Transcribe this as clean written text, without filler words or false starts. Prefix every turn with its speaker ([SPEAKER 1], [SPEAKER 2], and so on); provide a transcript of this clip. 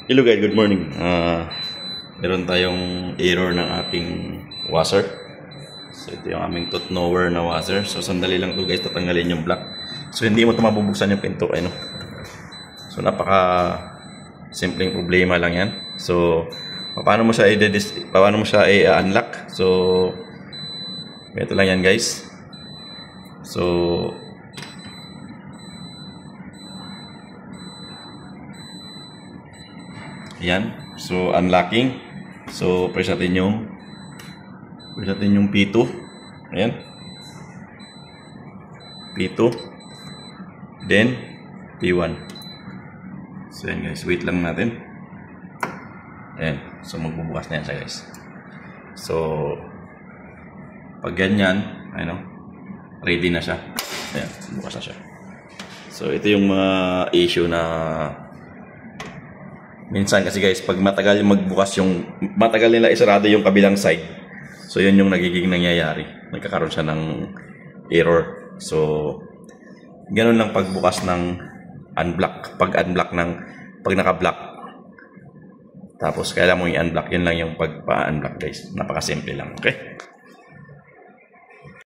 [SPEAKER 1] Hello guys, good morning. Meron tayong error ng ating washer. So ito yung aming tooth knower na washer. So sandali lang to guys, tatanggalin yung block. So hindi mo ito mabubuksan yung pinto, ano. So napaka simpleng problema lang yan. So paano mo siya i-unlock? So ito lang yan guys. So yan. So unlocking. So press natin yung P2. Ayan. P2. Then P1. So yan guys, wait lang natin. Ayan. So magbubukas na yan siya guys. So pag ganyan, ano, ready na siya. Ayan, bukas na siya. So ito yung mga issue na minsan kasi guys, pag matagal nila isarado yung kabilang side, so yun yung nagiging nangyayari. Nagkakaroon siya ng error. So, ganun lang pagbukas ng unblock. Pag naka-block. Tapos, kailangan mo i-unblock. Yun lang yung pagpa-unblock guys. Napakasimple lang, okay?